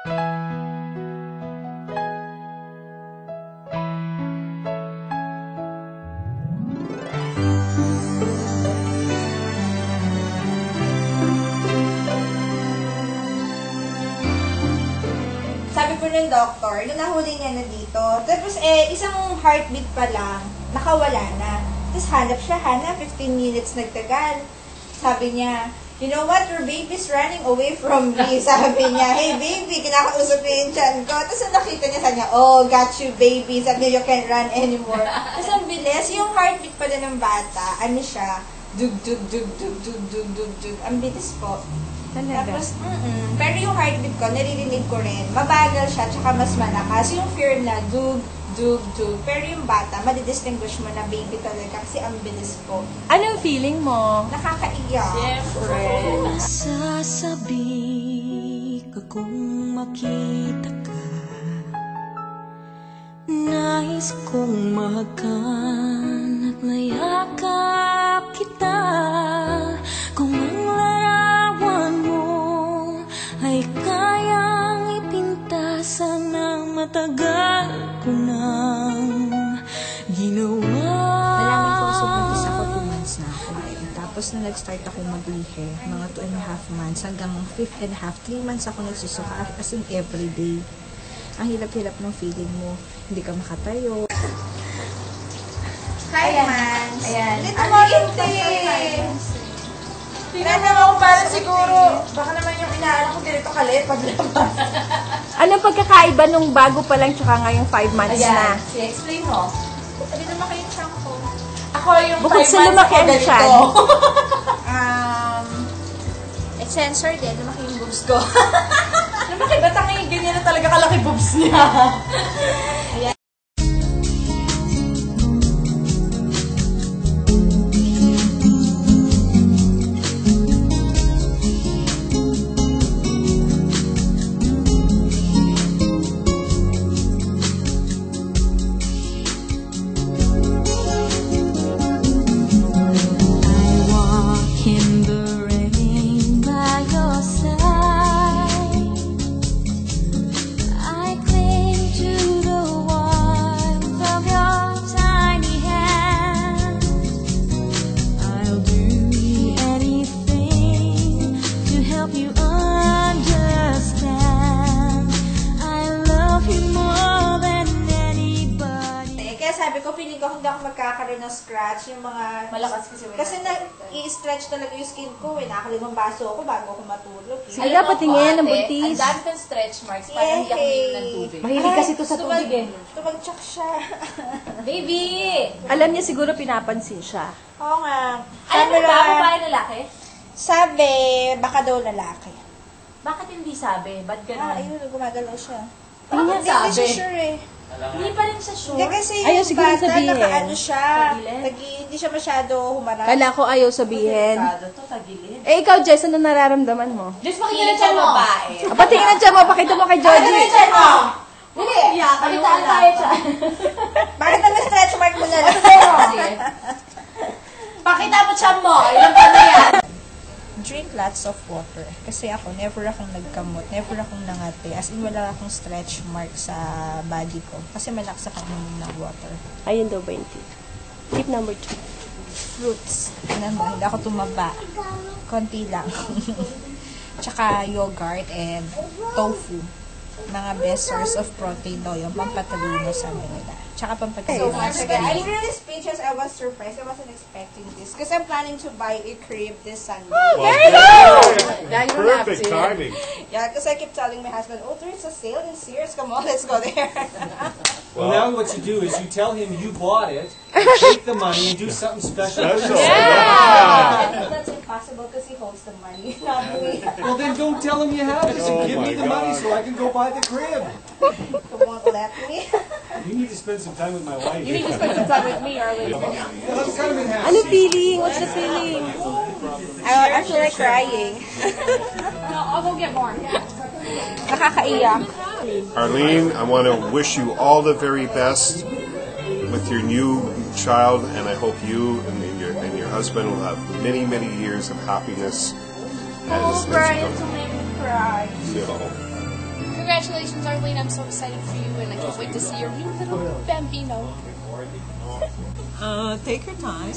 Sabi po ng doktor, nung nahuli niya na dito, tapos isang heartbeat pa lang, nakawala na. Tapos hanap siya, 15 minutes nagtagal. Sabi niya, you know what, your baby's running away from me. Sabi niya, hey baby, kinakausap niya yung tiyan ko. Tapos nakita niya sa niya, oh, got you baby. Sabi niya, you can't run anymore. Tapos ang bilis, yung heartbeat pala ng bata, ano siya, dug, dug, dug, dug, dug, dug, dug, dug. Ang bilis po. Tapos, pero yung heartbeat ko, naririnig ko rin. Mabagal siya, tsaka mas malakas. Yung fear na, dug, dug, dug. Pero yung bata, madidistinguish mo na baby talaga kasi ang bilis po. Anong feeling mo? Nakakaiyak. Siyempre. Sasabi ko kung makita ka, nais kong mahakan at mayakap kita. Kung ang larawan mo ay kayang ipinta, sana matagal ko nang ginawa. Nalaman ko so buntis ako 2 months na ako. Tapos na nag-start ako maglihe, mga 2.5 months hanggang 5.5, 3 months ako nagsusuka as in everyday. Ang hirap-hirap ng feeling mo, hindi ka makatayo. Hi, man. Ayan. Dito mo Tingnan naman kung paano siguro. Baka naman yung inaanak ko dito kalit paglabas. Anong pagkakaiba nung bago pa lang tsaka ngayong 5 months na? I-explain mo. Sabi na makain siya ko. Ako yung Bukod 5 sa months lumaki ako ang ganito. tiyan. Sensor din, lumaki yung boobs ko. Lumaki ba tanging ganyan na talaga kalaki boobs niya? In the rain by your side, I cling to the warmth of your tiny hand. I'll do anything to help you understand. I love you more than anybody. Kaya sabi ko, feeling ko hindi ako magkakaroon ng scratch, yung mga... Malakas kasi wala. Kasi i-stretch talaga yung skin ko eh. Nakakalimang baso ako bago ako matulog. Sige na, patingin ng buntis. Ang dami kang stretch marks. Parang hindi ako Yay! ng tubig. Mahilig kasi to sa tubig eh. Tumag-check siya. Baby! Alam niya siguro pinapansin siya. Oo nga. Alam mo ba, babae lalaki? Sabi, baka daw lalaki. Bakit hindi sabi? Ba't ganun? Ayun, gumagalaw siya. Tingnan Hindi sabi. siya sure eh. Hindi pa rin siya sure. Hindi kasi Ayaw yung siguro bata, sabihin. nakaano siya. Tagilid? Hindi siya masyado humarap. Kala ko ayaw sabihin. Delikado to, tagilid. Eh, ikaw, Jess, ano nararamdaman mo? Diyos, pakinggan siya mo. Babae. Patingin ang tiyan mo, pakita mo kay Joji. mo? Dili. Palitaan tayo siya. Bakit naman stretch mark mo na lang? Pakita mo siya mo. Ilang pa na yan? Drink lots of water. Kasi ako, never akong nagkamot, never akong nangati. As in, wala akong stretch mark sa body ko. Kasi malakas akong uminom ng water. Ayun daw ba yung tip? Tip number 2. Fruits. Ano mo, hindi ako tumaba. Konti lang. Tsaka yogurt and tofu. Mga best source of protein daw yung pampatalino sa nila. Tsaka pampatalino. I'm really speechless. I was surprised. I wasn't expecting this. Because I'm planning to buy a crib this Sunday. There you go! Perfect timing. Yeah, because I keep telling my husband, oh, there's a sale in Sears. Come on, let's go there. Well, now what you do is you tell him you bought it, take the money, and do something special. That's impossible because he holds the money. Not me. Well, then don't tell him you have it. So give me the money so I can go buy the crib. He won't let me. You need to spend some time with my wife. You need to spend some time with me, Arlene. Let's cut him in half. Ano feeling? What's the feeling? I feel like crying. No, I'll go get more. Nakakaiyak. Arlene, I want to wish you all the very best with your new child, and I hope you and your husband will have many, many years of happiness. Oh, Brian, to make me cry. You know. Congratulations, Arlene. I'm so excited for you, and I can't wait to see your new little bambino. Take your time.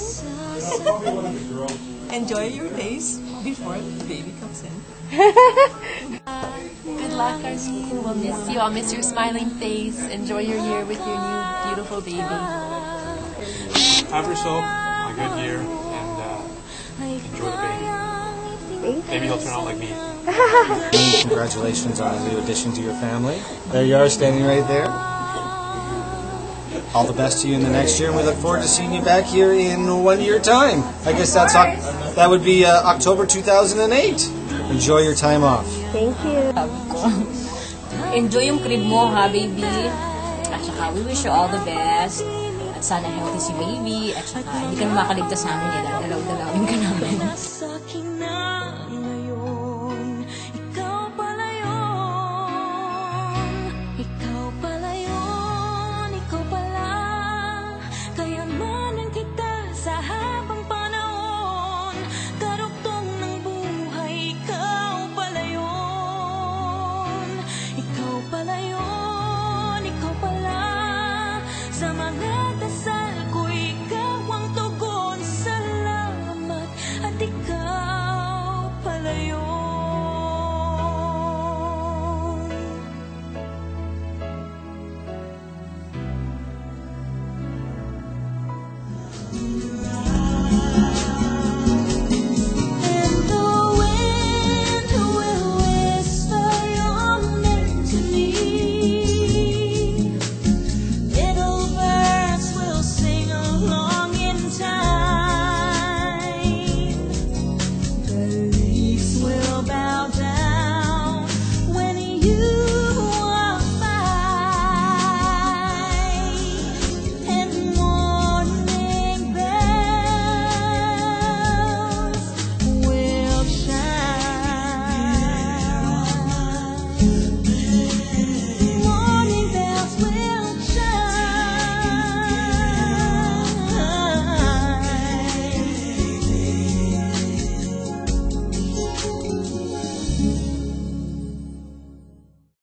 Enjoy your days before the baby comes in. Good luck, Arlene. We'll miss you. I'll miss your smiling face. Enjoy your year with your new beautiful baby. Have yourself a good year and enjoy the baby. Maybe he'll turn out like me. Congratulations on a new addition to your family. There you are, standing right there. All the best to you in the next year, and we look forward to seeing you back here in 1 year time. I guess that would be October 2008. Enjoy your time off. Thank you. Enjoy yung crib mo, ha, baby? At saka, we wish you all the best. At sana healthy si baby. At saka, hindi ka na makaligtas sa amin nila. Dalaw-dalawin ka namin.